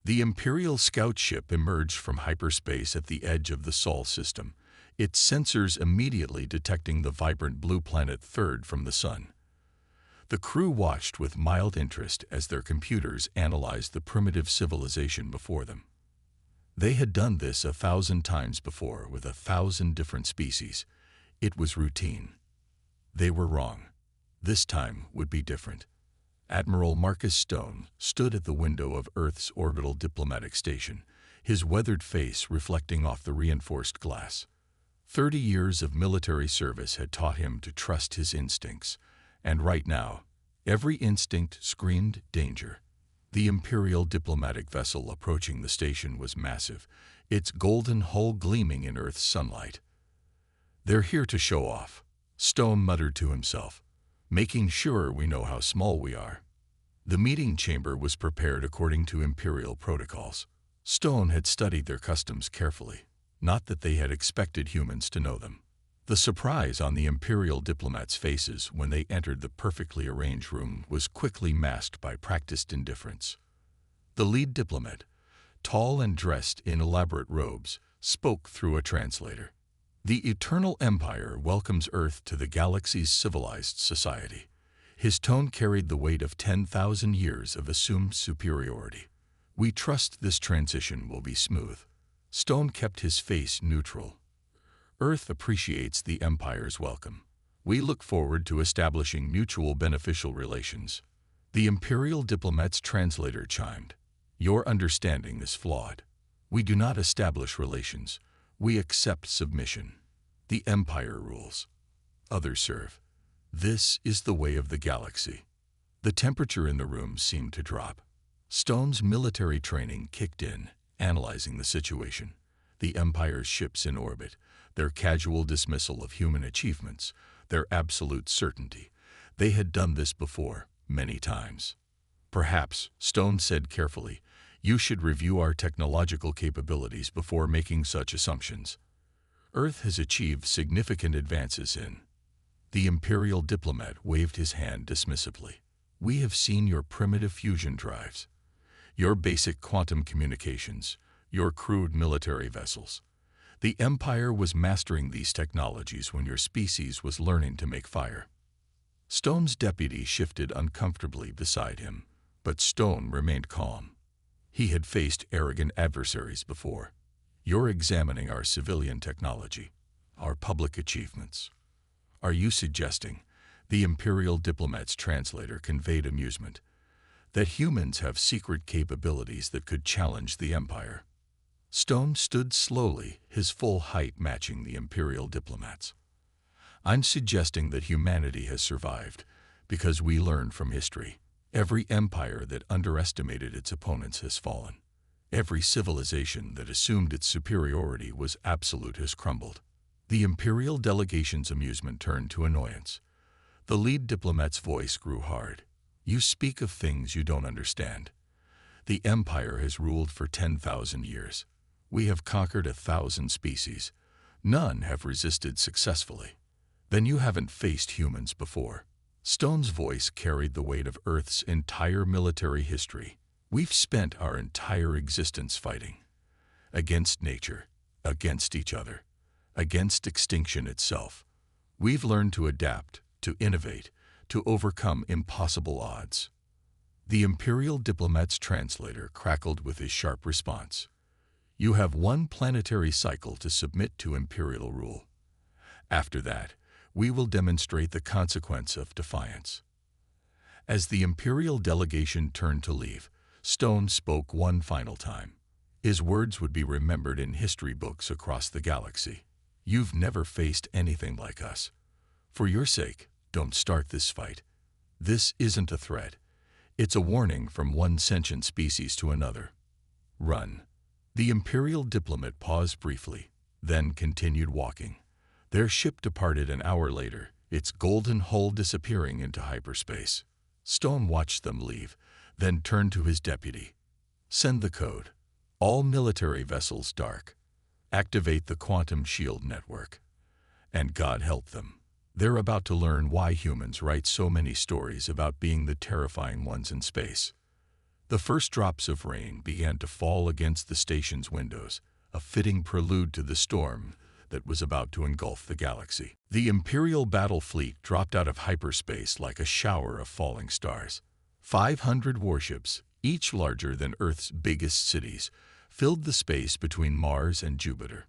The Imperial scout ship emerged from hyperspace at the edge of the Sol system, its sensors immediately detecting the vibrant blue planet third from the sun. The crew watched with mild interest as their computers analyzed the primitive civilization before them. They had done this 1,000 times before with 1,000 different species. It was routine. They were wrong. This time would be different. Admiral Marcus Stone stood at the window of Earth's orbital diplomatic station, his weathered face reflecting off the reinforced glass. 30 years of military service had taught him to trust his instincts, and right now, every instinct screamed danger. The Imperial diplomatic vessel approaching the station was massive, its golden hull gleaming in Earth's sunlight. "They're here to show off," Stone muttered to himself, "making sure we know how small we are." The meeting chamber was prepared according to Imperial protocols. Stone had studied their customs carefully, not that they had expected humans to know them. The surprise on the Imperial diplomats' faces when they entered the perfectly arranged room was quickly masked by practiced indifference. The lead diplomat, tall and dressed in elaborate robes, spoke through a translator. "The Eternal Empire welcomes Earth to the galaxy's civilized society." His tone carried the weight of 10,000 years of assumed superiority. "We trust this transition will be smooth." Stone kept his face neutral. "Earth appreciates the Empire's welcome. We look forward to establishing mutual beneficial relations." The Imperial diplomat's translator chimed. "Your understanding is flawed. We do not establish relations. We accept submission. The Empire rules. Others serve. This is the way of the galaxy." The temperature in the room seemed to drop. Stone's military training kicked in, analyzing the situation. The Empire's ships in orbit, their casual dismissal of human achievements, their absolute certainty. They had done this before, many times. "Perhaps," Stone said carefully, "you should review our technological capabilities before making such assumptions. Earth has achieved significant advances in—" The Imperial diplomat waved his hand dismissively. "We have seen your primitive fusion drives, your basic quantum communications, your crude military vessels. The Empire was mastering these technologies when your species was learning to make fire." Stone's deputy shifted uncomfortably beside him, but Stone remained calm. He had faced arrogant adversaries before. "You're examining our civilian technology, our public achievements. Are you suggesting," the Imperial diplomat's translator conveyed amusement, "that humans have secret capabilities that could challenge the Empire?" Stone stood slowly, his full height matching the Imperial diplomat's. "I'm suggesting that humanity has survived because we learned from history. Every empire that underestimated its opponents has fallen. Every civilization that assumed its superiority was absolute has crumbled." The Imperial delegation's amusement turned to annoyance. The lead diplomat's voice grew hard. "You speak of things you don't understand. The Empire has ruled for 10,000 years. We have conquered 1,000 species. None have resisted successfully. Then you haven't faced humans before." Stone's voice carried the weight of Earth's entire military history. "We've spent our entire existence fighting. Against nature, against each other, against extinction itself. We've learned to adapt, to innovate, to overcome impossible odds." The Imperial diplomat's translator crackled with his sharp response. "You have one planetary cycle to submit to Imperial rule. After that, we will demonstrate the consequence of defiance." As the Imperial delegation turned to leave, Stone spoke one final time. His words would be remembered in history books across the galaxy. "You've never faced anything like us. For your sake, don't start this fight. This isn't a threat. It's a warning from one sentient species to another. Run." The Imperial diplomat paused briefly, then continued walking. Their ship departed an hour later, its golden hull disappearing into hyperspace. Stone watched them leave, then turned to his deputy. "Send the code. All military vessels dark. Activate the quantum shield network. And God help them. They're about to learn why humans write so many stories about being the terrifying ones in space." The first drops of rain began to fall against the station's windows, a fitting prelude to the storm that was about to engulf the galaxy. The Imperial battle fleet dropped out of hyperspace like a shower of falling stars. 500 warships, each larger than Earth's biggest cities, filled the space between Mars and Jupiter.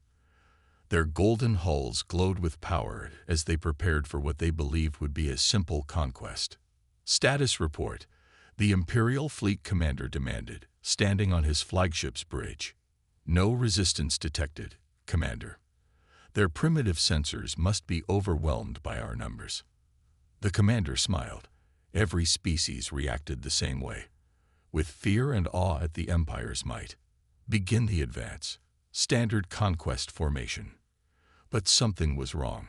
Their golden hulls glowed with power as they prepared for what they believed would be a simple conquest. Status report, the Imperial fleet commander demanded, standing on his flagship's bridge. No resistance detected, Commander. Their primitive sensors must be overwhelmed by our numbers. The commander smiled. Every species reacted the same way, with fear and awe at the Empire's might. Begin the advance. Standard conquest formation. But something was wrong.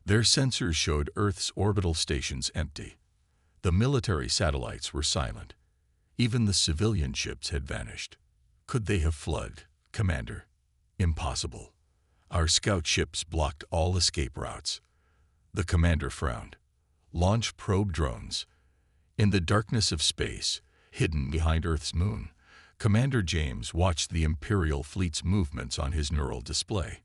Their sensors showed Earth's orbital stations empty. The military satellites were silent. Even the civilian ships had vanished. Could they have fled, Commander? Impossible. Our scout ships blocked all escape routes. The commander frowned. Launch probe drones. In the darkness of space, hidden behind Earth's moon, Commander James watched the Imperial fleet's movements on his neural display.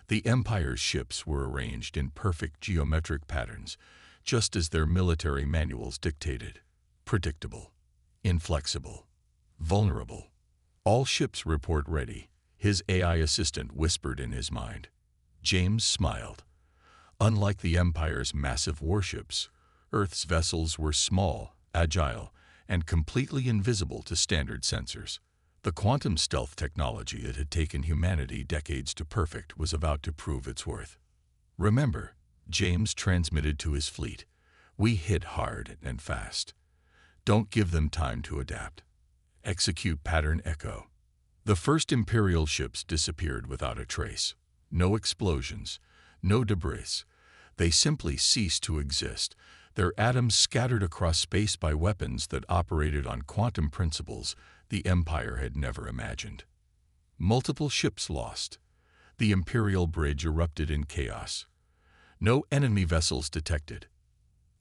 The Empire's ships were arranged in perfect geometric patterns, just as their military manuals dictated. Predictable, inflexible, vulnerable. All ships report ready, his AI assistant whispered in his mind. James smiled. Unlike the Empire's massive warships, Earth's vessels were small, agile, and completely invisible to standard sensors. The quantum stealth technology that had taken humanity decades to perfect was about to prove its worth. Remember, James transmitted to his fleet, we hit hard and fast. Don't give them time to adapt. Execute pattern echo. The first Imperial ships disappeared without a trace. No explosions, no debris. They simply ceased to exist, their atoms scattered across space by weapons that operated on quantum principles the Empire had never imagined. Multiple ships lost. The Imperial bridge erupted in chaos. No enemy vessels detected.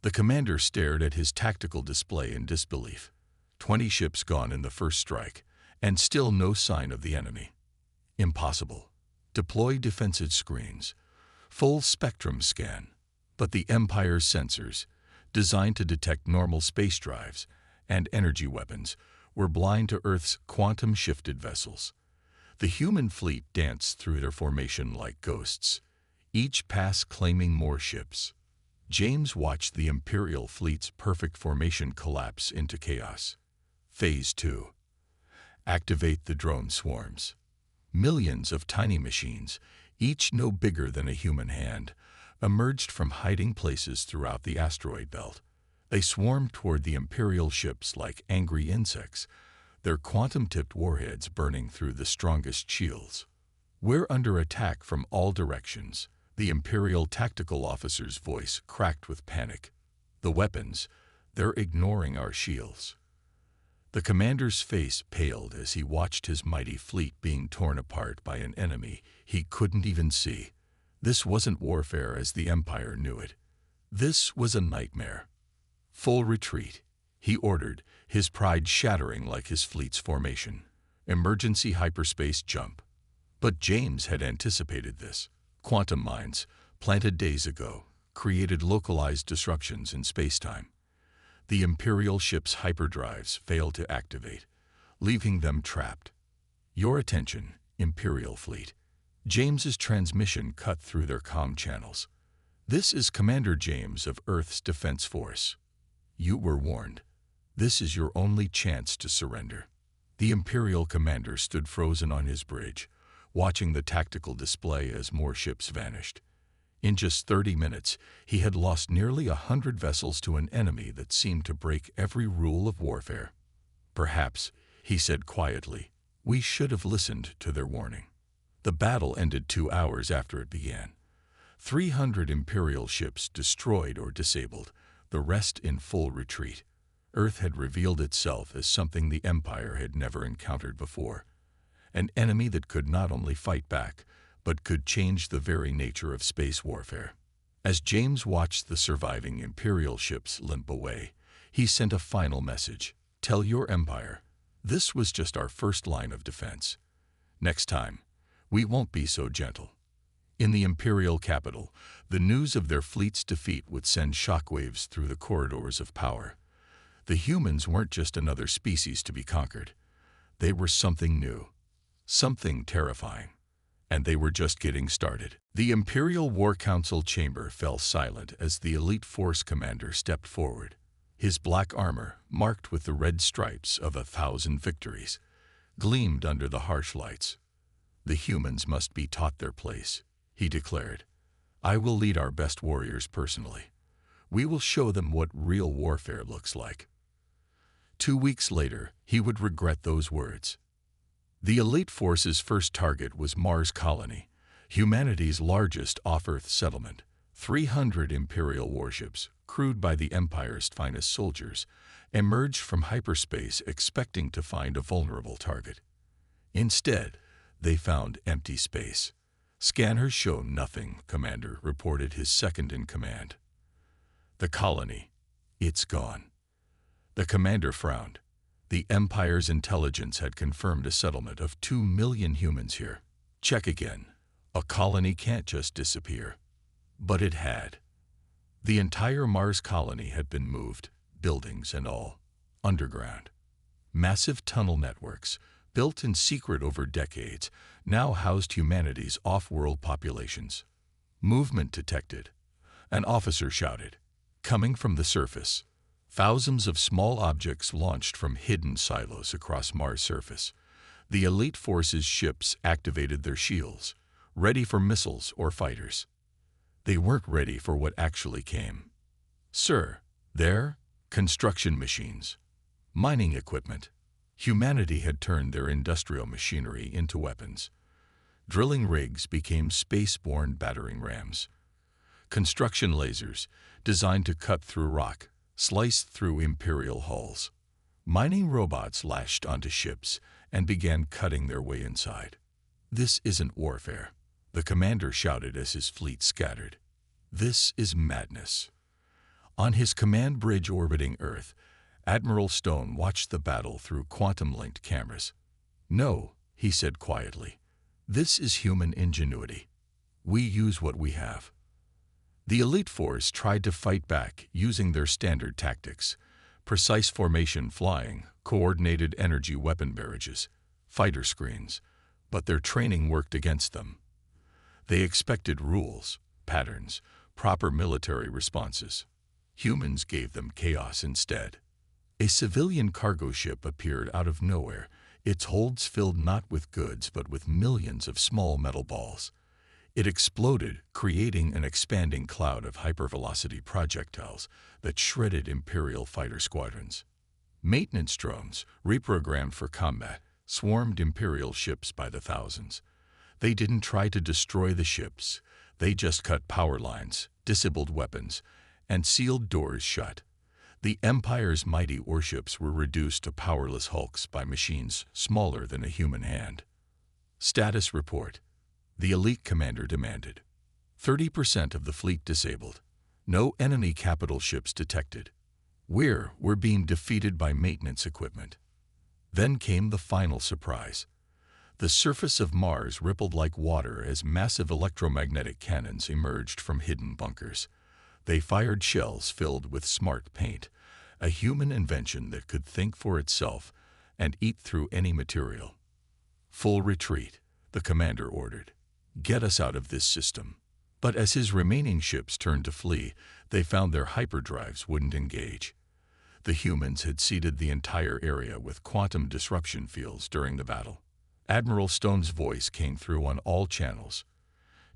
The commander stared at his tactical display in disbelief. 20 ships gone in the first strike, and still no sign of the enemy. Impossible. Deploy defensive screens. Full spectrum scan. But the Empire's sensors, designed to detect normal space drives and energy weapons, were blind to Earth's quantum-shifted vessels. The human fleet danced through their formation like ghosts, each pass claiming more ships. James watched the Imperial fleet's perfect formation collapse into chaos. Phase 2. Activate the drone swarms. Millions of tiny machines, each no bigger than a human hand, emerged from hiding places throughout the asteroid belt. They swarmed toward the Imperial ships like angry insects, their quantum-tipped warheads burning through the strongest shields. We're under attack from all directions, the Imperial tactical officer's voice cracked with panic. The weapons, they're ignoring our shields. The commander's face paled as he watched his mighty fleet being torn apart by an enemy he couldn't even see. This wasn't warfare as the Empire knew it. This was a nightmare. Full retreat, he ordered, his pride shattering like his fleet's formation. Emergency hyperspace jump. But James had anticipated this. Quantum mines, planted days ago, created localized disruptions in spacetime. The Imperial ship's hyperdrives failed to activate, leaving them trapped. Your attention, Imperial fleet. James's transmission cut through their comm channels. This is Commander James of Earth's Defense Force. You were warned. This is your only chance to surrender. The Imperial commander stood frozen on his bridge, watching the tactical display as more ships vanished. In just 30 minutes, he had lost nearly 100 vessels to an enemy that seemed to break every rule of warfare. Perhaps, he said quietly, we should have listened to their warning. The battle ended 2 hours after it began. 300 Imperial ships destroyed or disabled, the rest in full retreat. Earth had revealed itself as something the Empire had never encountered before. An enemy that could not only fight back, but could change the very nature of space warfare. As James watched the surviving Imperial ships limp away, he sent a final message. Tell your empire, this was just our first line of defense. Next time, we won't be so gentle. In the Imperial capital, the news of their fleet's defeat would send shockwaves through the corridors of power. The humans weren't just another species to be conquered. They were something new, something terrifying, and they were just getting started. The Imperial War Council chamber fell silent as the elite force commander stepped forward. His black armor, marked with the red stripes of 1,000 victories, gleamed under the harsh lights. The humans must be taught their place, he declared. I will lead our best warriors personally. We will show them what real warfare looks like. 2 weeks later, he would regret those words. The elite force's first target was Mars Colony, humanity's largest off-Earth settlement. 300 Imperial warships, crewed by the Empire's finest soldiers, emerged from hyperspace expecting to find a vulnerable target. Instead, they found empty space. Scanners show nothing, Commander reported his second-in-command. The colony, it's gone. The commander frowned. The Empire's intelligence had confirmed a settlement of 2 million humans here. Check again. A colony can't just disappear. But it had. The entire Mars colony had been moved, buildings and all, underground. Massive tunnel networks, built in secret over decades, now housed humanity's off-world populations. Movement detected. An officer shouted. Coming from the surface, thousands of small objects launched from hidden silos across Mars' surface. The elite force's ships activated their shields, ready for missiles or fighters. They weren't ready for what actually came. Sir, there, construction machines, mining equipment. Humanity had turned their industrial machinery into weapons. Drilling rigs became space-borne battering rams. Construction lasers, designed to cut through rock, sliced through Imperial hulls. Mining robots lashed onto ships and began cutting their way inside. This isn't warfare, the commander shouted as his fleet scattered. This is madness. On his command bridge orbiting Earth, Admiral Stone watched the battle through quantum-linked cameras. No, he said quietly. This is human ingenuity. We use what we have. The elite force tried to fight back using their standard tactics: precise formation flying, coordinated energy weapon barrages, fighter screens, but their training worked against them. They expected rules, patterns, proper military responses. Humans gave them chaos instead. A civilian cargo ship appeared out of nowhere, its holds filled not with goods but with millions of small metal balls. It exploded, creating an expanding cloud of hypervelocity projectiles that shredded Imperial fighter squadrons. Maintenance drones, reprogrammed for combat, swarmed Imperial ships by the thousands. They didn't try to destroy the ships. They just cut power lines, disabled weapons, and sealed doors shut. The Empire's mighty warships were reduced to powerless hulks by machines smaller than a human hand. Status report, the elite commander demanded. 30% of the fleet disabled. No enemy capital ships detected. We're being defeated by maintenance equipment. Then came the final surprise. The surface of Mars rippled like water as massive electromagnetic cannons emerged from hidden bunkers. They fired shells filled with smart paint, a human invention that could think for itself and eat through any material. Full retreat, the commander ordered. Get us out of this system. But as his remaining ships turned to flee, they found their hyperdrives wouldn't engage. The humans had seeded the entire area with quantum disruption fields during the battle. Admiral Stone's voice came through on all channels.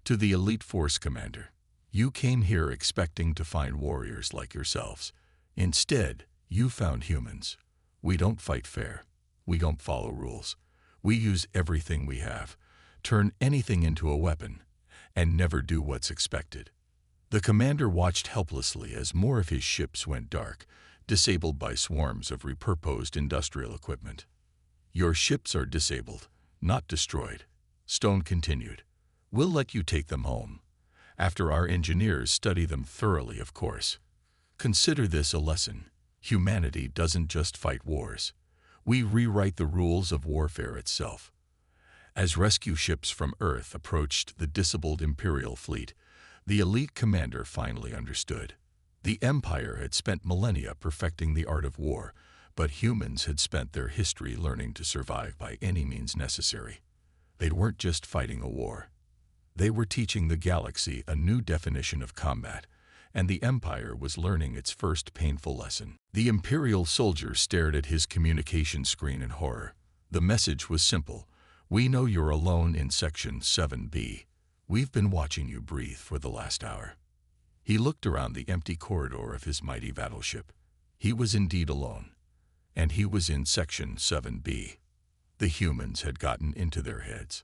To the elite force commander, you came here expecting to find warriors like yourselves. Instead, you found humans. We don't fight fair. We don't follow rules. We use everything we have, turn anything into a weapon, and never do what's expected. The commander watched helplessly as more of his ships went dark, disabled by swarms of repurposed industrial equipment. Your ships are disabled, not destroyed, Stone continued. We'll let you take them home. After our engineers study them thoroughly, of course. Consider this a lesson. Humanity doesn't just fight wars. We rewrite the rules of warfare itself. As rescue ships from Earth approached the disabled Imperial fleet, the elite commander finally understood. The Empire had spent millennia perfecting the art of war, but humans had spent their history learning to survive by any means necessary. They weren't just fighting a war. They were teaching the galaxy a new definition of combat, and the Empire was learning its first painful lesson. The Imperial soldier stared at his communication screen in horror. The message was simple. "We know you're alone in Section 7B. We've been watching you breathe for the last hour." He looked around the empty corridor of his mighty battleship. He was indeed alone, and he was in Section 7B. The humans had gotten into their heads.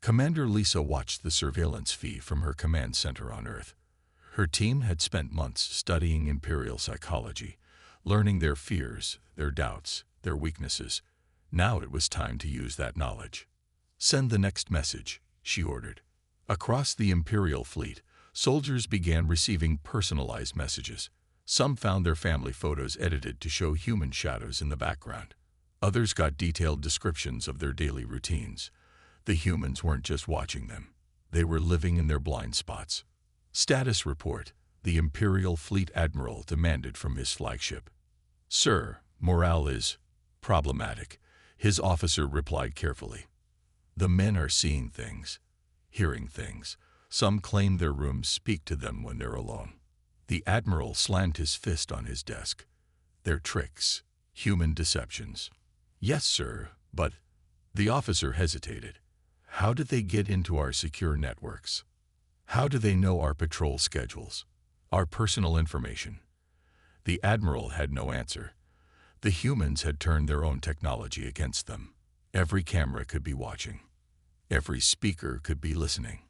Commander Lisa watched the surveillance feed from her command center on Earth. Her team had spent months studying Imperial psychology, learning their fears, their doubts, their weaknesses. Now it was time to use that knowledge. "Send the next message," she ordered. Across the Imperial fleet, soldiers began receiving personalized messages. Some found their family photos edited to show human shadows in the background. Others got detailed descriptions of their daily routines. The humans weren't just watching them. They were living in their blind spots. "Status report," the Imperial Fleet Admiral demanded from his flagship. "Sir, morale is problematic," his officer replied carefully. "The men are seeing things, hearing things. Some claim their rooms speak to them when they're alone." The Admiral slammed his fist on his desk. "They're tricks, human deceptions." "Yes, sir, but—" The officer hesitated. "How did they get into our secure networks? How do they know our patrol schedules, our personal information?" The Admiral had no answer. The humans had turned their own technology against them. Every camera could be watching. Every speaker could be listening.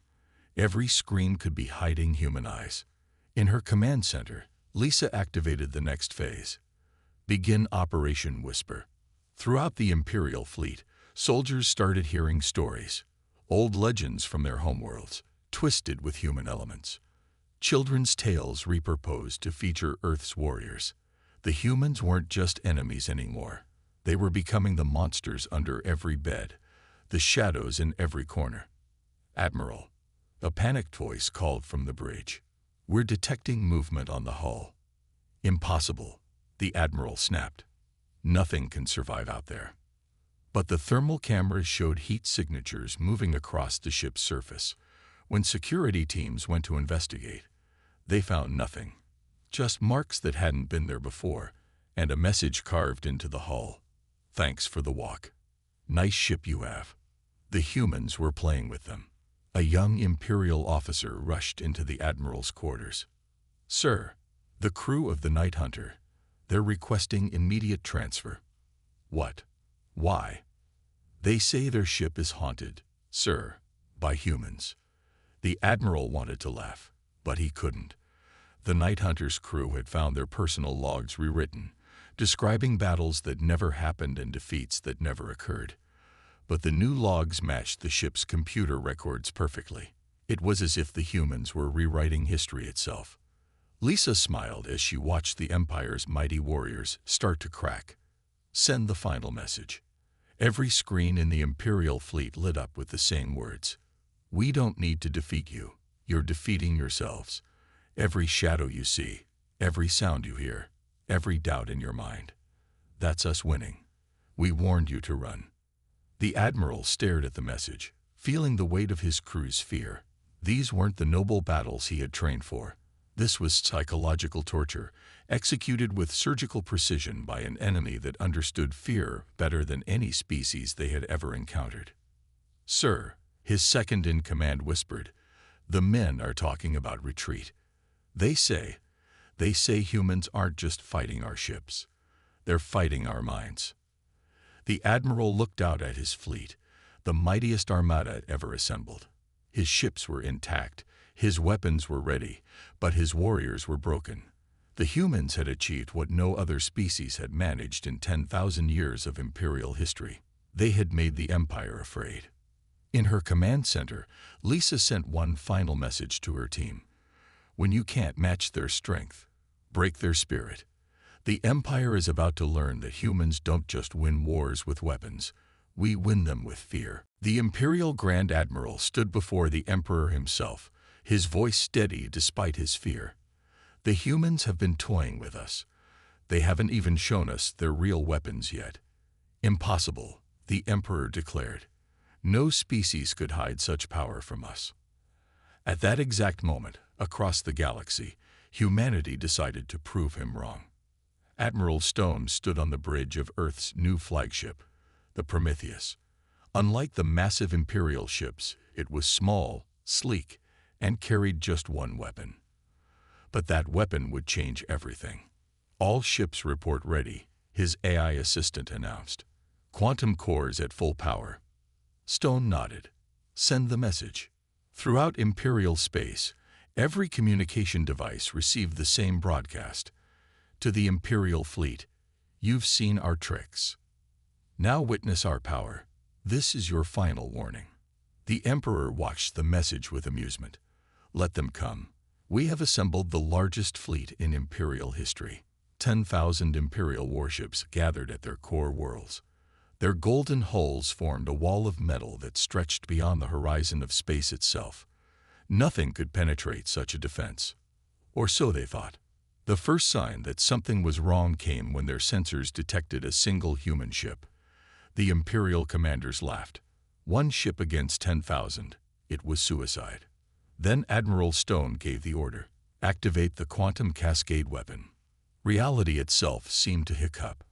Every screen could be hiding human eyes. In her command center, Lisa activated the next phase. Begin Operation Whisper. Throughout the Imperial fleet, soldiers started hearing stories, old legends from their homeworlds, twisted with human elements. Children's tales repurposed to feature Earth's warriors. The humans weren't just enemies anymore. They were becoming the monsters under every bed, the shadows in every corner. "Admiral," a panicked voice called from the bridge. "We're detecting movement on the hull." "Impossible," the Admiral snapped. "Nothing can survive out there." But the thermal cameras showed heat signatures moving across the ship's surface. When security teams went to investigate, they found nothing. Just marks that hadn't been there before, and a message carved into the hull. "Thanks for the walk. Nice ship you have." The humans were playing with them. A young Imperial officer rushed into the Admiral's quarters. "Sir, the crew of the Night Hunter, they're requesting immediate transfer." "What? Why?" "They say their ship is haunted, sir, by humans." The Admiral wanted to laugh, but he couldn't. The Night Hunter's crew had found their personal logs rewritten, describing battles that never happened and defeats that never occurred. But the new logs matched the ship's computer records perfectly. It was as if the humans were rewriting history itself. Lisa smiled as she watched the Empire's mighty warriors start to crack. "Send the final message." Every screen in the Imperial fleet lit up with the same words. "We don't need to defeat you. You're defeating yourselves. Every shadow you see, every sound you hear, every doubt in your mind. That's us winning. We warned you to run." The Admiral stared at the message, feeling the weight of his crew's fear. These weren't the noble battles he had trained for. This was psychological torture, executed with surgical precision by an enemy that understood fear better than any species they had ever encountered. "Sir," his second-in-command whispered, "the men are talking about retreat. They say humans aren't just fighting our ships. They're fighting our minds." The Admiral looked out at his fleet, the mightiest armada ever assembled. His ships were intact, his weapons were ready, but his warriors were broken. The humans had achieved what no other species had managed in 10,000 years of Imperial history. They had made the Empire afraid. In her command center, Lisa sent one final message to her team. "When you can't match their strength, break their spirit. The Empire is about to learn that humans don't just win wars with weapons. We win them with fear. The Imperial Grand Admiral stood before the Emperor himself, his voice steady despite his fear. The humans have been toying with us. They haven't even shown us their real weapons yet. Impossible, the Emperor declared. No species could hide such power from us. At that exact moment, across the galaxy, humanity decided to prove him wrong. Admiral Stone stood on the bridge of Earth's new flagship, the Prometheus. Unlike the massive Imperial ships, it was small, sleek, and carried just one weapon. But that weapon would change everything. "All ships report ready," his AI assistant announced. "Quantum cores at full power." Stone nodded. "Send the message." Throughout Imperial space, every communication device received the same broadcast. "To the Imperial fleet, you've seen our tricks. Now witness our power. This is your final warning." The Emperor watched the message with amusement. "Let them come. We have assembled the largest fleet in Imperial history. 10,000 Imperial warships gathered at their core worlds. Their golden hulls formed a wall of metal that stretched beyond the horizon of space itself. Nothing could penetrate such a defense. Or so they thought. The first sign that something was wrong came when their sensors detected a single human ship. The Imperial commanders laughed. One ship against 10,000. It was suicide. Then Admiral Stone gave the order. "Activate the quantum cascade weapon." Reality itself seemed to hiccup.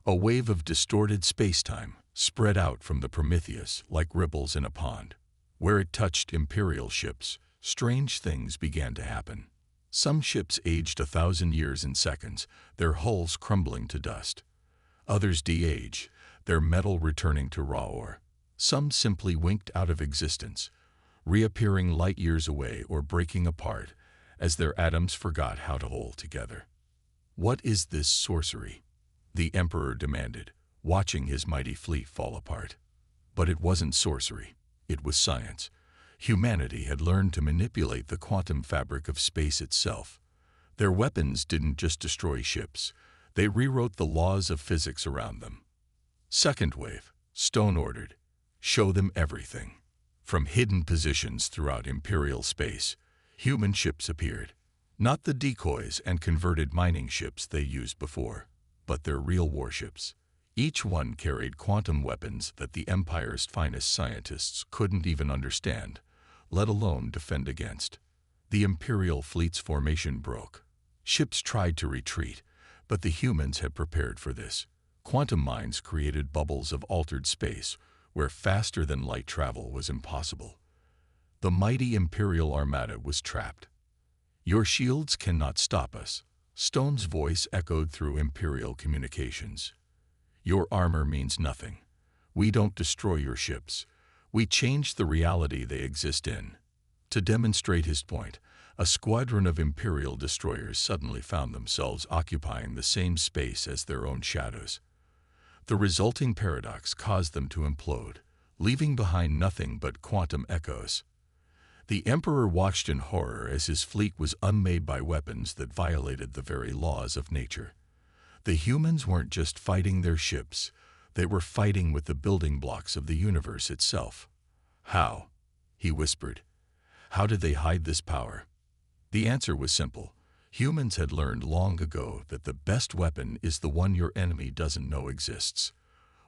A wave of distorted space-time spread out from the Prometheus like ripples in a pond. Where it touched Imperial ships, strange things began to happen. Some ships aged 1,000 years in seconds, their hulls crumbling to dust. Others de-aged, their metal returning to raw ore. Some simply winked out of existence, reappearing light years away or breaking apart as their atoms forgot how to hold together. "What is this sorcery?" the Emperor demanded, watching his mighty fleet fall apart. But it wasn't sorcery. It was science. Humanity had learned to manipulate the quantum fabric of space itself. Their weapons didn't just destroy ships. They rewrote the laws of physics around them. "Second wave," Stone ordered. "Show them everything." From hidden positions throughout Imperial space, human ships appeared. Not the decoys and converted mining ships they used before, but their real warships. Each one carried quantum weapons that the Empire's finest scientists couldn't even understand, let alone defend against. The Imperial fleet's formation broke. Ships tried to retreat, but the humans had prepared for this. Quantum mines created bubbles of altered space where faster-than-light travel was impossible. The mighty Imperial armada was trapped. "Your shields cannot stop us," Stone's voice echoed through Imperial communications. "Your armor means nothing. We don't destroy your ships. We change the reality they exist in." To demonstrate his point, a squadron of Imperial destroyers suddenly found themselves occupying the same space as their own shadows. The resulting paradox caused them to implode, leaving behind nothing but quantum echoes. The Emperor watched in horror as his fleet was unmade by weapons that violated the very laws of nature. The humans weren't just fighting their ships, they were fighting with the building blocks of the universe itself. "How?" he whispered. "How did they hide this power?" The answer was simple. Humans had learned long ago that the best weapon is the one your enemy doesn't know exists.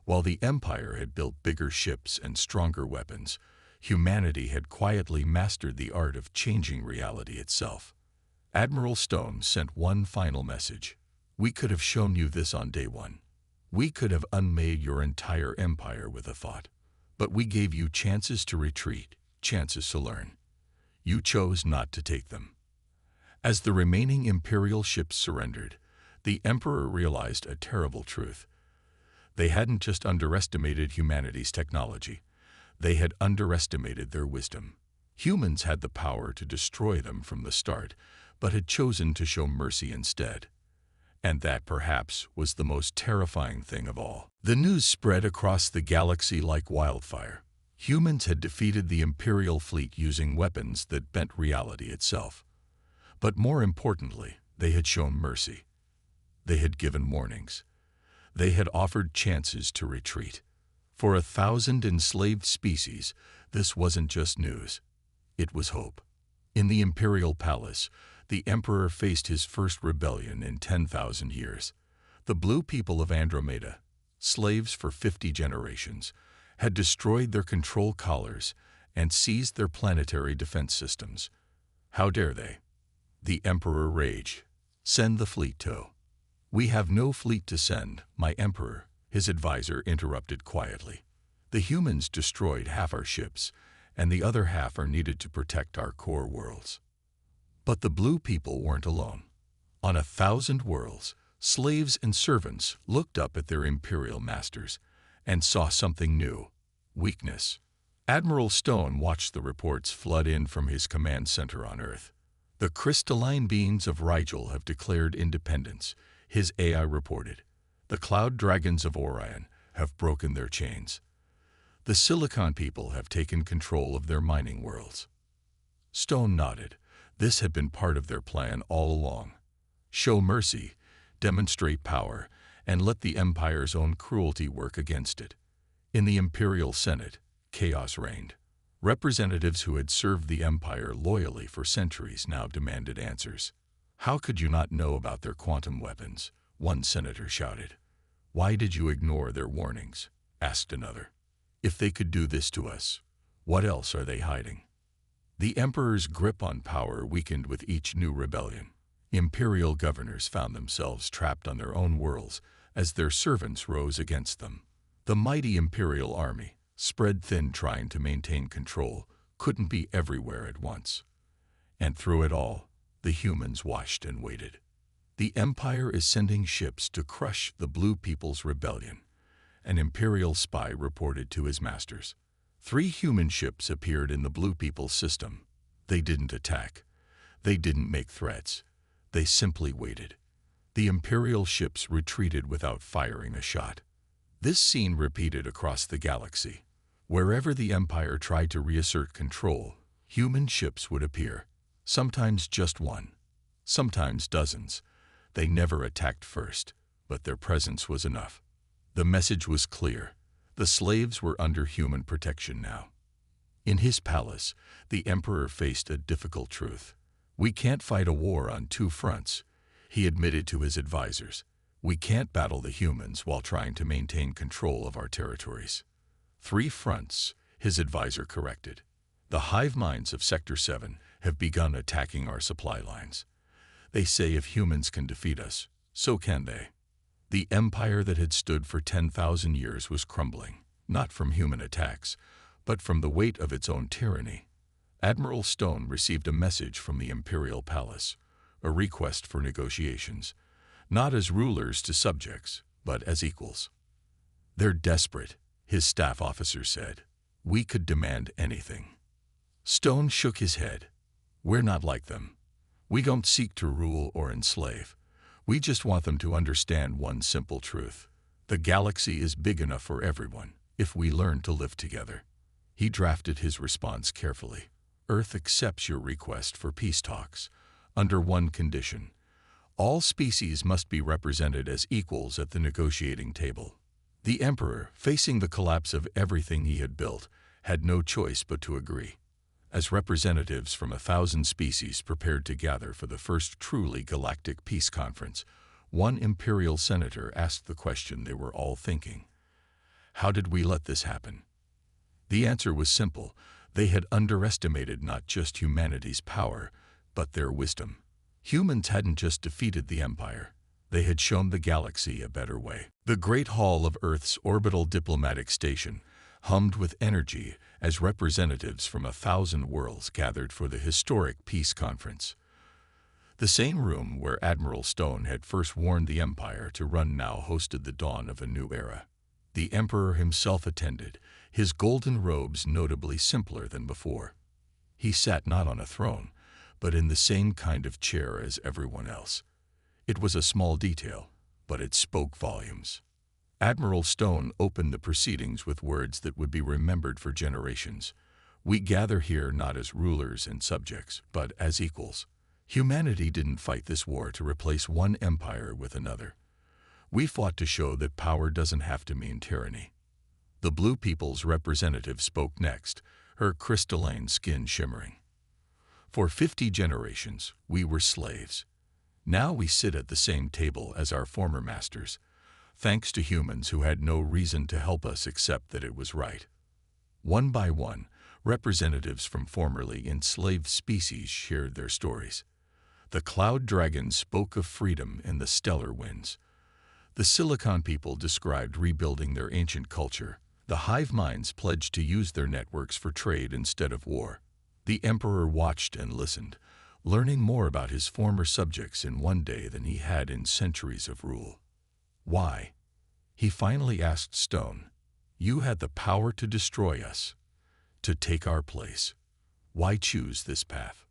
While the Empire had built bigger ships and stronger weapons, humanity had quietly mastered the art of changing reality itself. Admiral Stone sent one final message. "We could have shown you this on day one. We could have unmade your entire empire with a thought. But we gave you chances to retreat, chances to learn. You chose not to take them." As the remaining Imperial ships surrendered, the Emperor realized a terrible truth. They hadn't just underestimated humanity's technology. They had underestimated their wisdom. Humans had the power to destroy them from the start, but had chosen to show mercy instead. And that, perhaps, was the most terrifying thing of all. The news spread across the galaxy like wildfire. Humans had defeated the Imperial fleet using weapons that bent reality itself. But more importantly, they had shown mercy. They had given warnings. They had offered chances to retreat. For 1,000 enslaved species, this wasn't just news. It was hope. In the Imperial Palace, the Emperor faced his first rebellion in 10,000 years. The blue people of Andromeda, slaves for 50 generations, had destroyed their control collars and seized their planetary defense systems. How dare they? The Emperor raged. Send the fleet to. We have no fleet to send, my Emperor, his advisor interrupted quietly. The humans destroyed half our ships, and the other half are needed to protect our core worlds. But the blue people weren't alone. On 1,000 worlds, slaves and servants looked up at their imperial masters and saw something new: weakness. Admiral Stone watched the reports flood in from his command center on Earth. The crystalline beings of Rigel have declared independence, his AI reported. The cloud dragons of Orion have broken their chains. The Silicon people have taken control of their mining worlds. Stone nodded. This had been part of their plan all along. Show mercy, demonstrate power, and let the Empire's own cruelty work against it. In the Imperial Senate, chaos reigned. Representatives who had served the Empire loyally for centuries now demanded answers. How could you not know about their quantum weapons? One senator shouted. Why did you ignore their warnings? Asked another. If they could do this to us, what else are they hiding? The Emperor's grip on power weakened with each new rebellion. Imperial governors found themselves trapped on their own worlds as their servants rose against them. The mighty Imperial army, spread thin trying to maintain control, couldn't be everywhere at once. And through it all, the humans watched and waited. The Empire is sending ships to crush the Blue People's rebellion, an Imperial spy reported to his masters. 3 human ships appeared in the Blue People's system. They didn't attack. They didn't make threats. They simply waited. The Imperial ships retreated without firing a shot. This scene repeated across the galaxy. Wherever the Empire tried to reassert control, human ships would appear. Sometimes just one, sometimes dozens. They never attacked first, but their presence was enough. The message was clear. The slaves were under human protection now. In his palace, the Emperor faced a difficult truth. We can't fight a war on 2 fronts, he admitted to his advisors. We can't battle the humans while trying to maintain control of our territories. 3 fronts, his advisor corrected. The hive minds of Sector 7 have begun attacking our supply lines. They say if humans can defeat us, so can they. The empire that had stood for 10,000 years was crumbling, not from human attacks, but from the weight of its own tyranny. Admiral Stone received a message from the Imperial Palace, a request for negotiations, not as rulers to subjects, but as equals. They're desperate, his staff officer said. We could demand anything. Stone shook his head. We're not like them. We don't seek to rule or enslave. We just want them to understand one simple truth. The galaxy is big enough for everyone if we learn to live together. He drafted his response carefully. Earth accepts your request for peace talks, under one condition. All species must be represented as equals at the negotiating table. The Emperor, facing the collapse of everything he had built, had no choice but to agree. As representatives from 1,000 species prepared to gather for the first truly galactic peace conference, one Imperial senator asked the question they were all thinking. How did we let this happen? The answer was simple. They had underestimated not just humanity's power, but their wisdom. Humans hadn't just defeated the Empire. They had shown the galaxy a better way. The Great Hall of Earth's orbital diplomatic station hummed with energy as representatives from 1,000 worlds gathered for the historic peace conference. The same room where Admiral Stone had first warned the Empire to run now hosted the dawn of a new era. The Emperor himself attended, his golden robes notably simpler than before. He sat not on a throne, but in the same kind of chair as everyone else. It was a small detail, but it spoke volumes. Admiral Stone opened the proceedings with words that would be remembered for generations. We gather here not as rulers and subjects, but as equals. Humanity didn't fight this war to replace one empire with another. We fought to show that power doesn't have to mean tyranny. The Blue People's representative spoke next, her crystalline skin shimmering. For 50 generations, we were slaves. Now we sit at the same table as our former masters, thanks to humans who had no reason to help us except that it was right. One by one, representatives from formerly enslaved species shared their stories. The Cloud Dragons spoke of freedom in the stellar winds. The Silicon people described rebuilding their ancient culture. The hive minds pledged to use their networks for trade instead of war. The Emperor watched and listened, learning more about his former subjects in one day than he had in centuries of rule. Why? He finally asked Stone. You had the power to destroy us, to take our place. Why choose this path?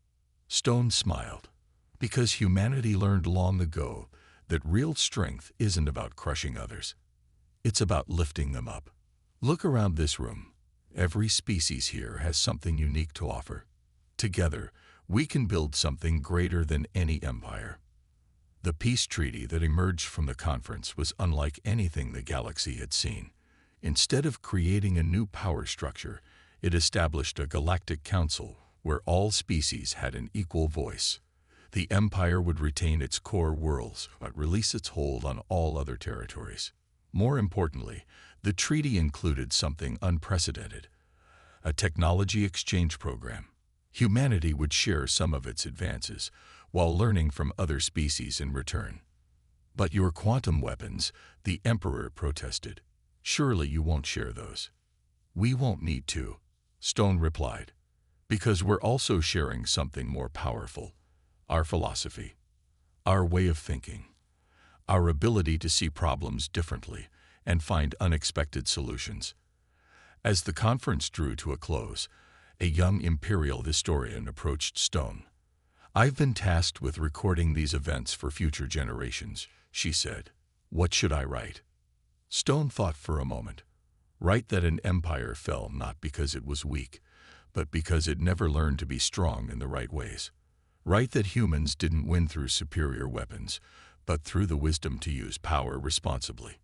Stone smiled. Because humanity learned long ago that real strength isn't about crushing others. It's about lifting them up. Look around this room. Every species here has something unique to offer. Together, we can build something greater than any empire. The peace treaty that emerged from the conference was unlike anything the galaxy had seen. Instead of creating a new power structure, it established a galactic council where all species had an equal voice. The empire would retain its core worlds, but release its hold on all other territories. More importantly, the treaty included something unprecedented, a technology exchange program. Humanity would share some of its advances, while learning from other species in return. But your quantum weapons, the Emperor protested. Surely you won't share those. We won't need to, Stone replied, because we're also sharing something more powerful. Our philosophy, our way of thinking, our ability to see problems differently and find unexpected solutions. As the conference drew to a close, a young Imperial historian approached Stone. I've been tasked with recording these events for future generations, she said. What should I write? Stone thought for a moment. Write that an empire fell not because it was weak, but because it never learned to be strong in the right ways. Write that humans didn't win through superior weapons, but through the wisdom to use power responsibly.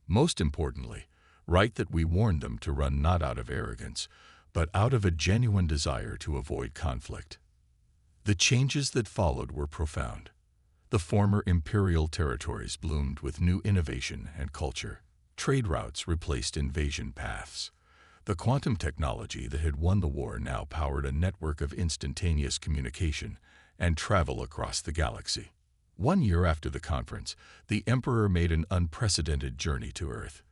Most importantly, write that we warned them to run not out of arrogance, but out of a genuine desire to avoid conflict. The changes that followed were profound. The former imperial territories bloomed with new innovation and culture. Trade routes replaced invasion paths. The quantum technology that had won the war now powered a network of instantaneous communication and travel across the galaxy. 1 year after the conference, the Emperor made an unprecedented journey to Earth.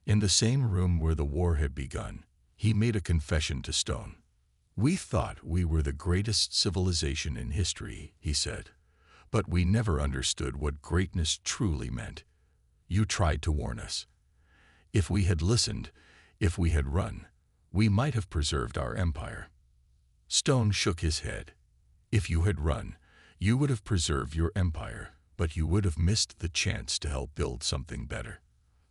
In the same room where the war had begun, he made a confession to Stone. We thought we were the greatest civilization in history, he said, but we never understood what greatness truly meant. You tried to warn us. If we had listened, if we had run, we might have preserved our empire. Stone shook his head. If you had run, you would have preserved your empire, but you would have missed the chance to help build something better.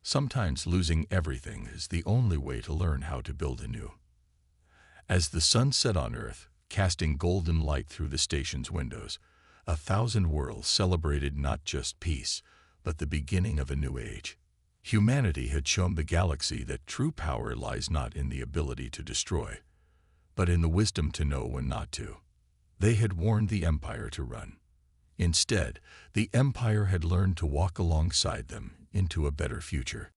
Sometimes losing everything is the only way to learn how to build anew. As the sun set on Earth, casting golden light through the station's windows, 1,000 worlds celebrated not just peace, but the beginning of a new age. Humanity had shown the galaxy that true power lies not in the ability to destroy, but in the wisdom to know when not to. They had warned the Empire to run. Instead, the Empire had learned to walk alongside them into a better future.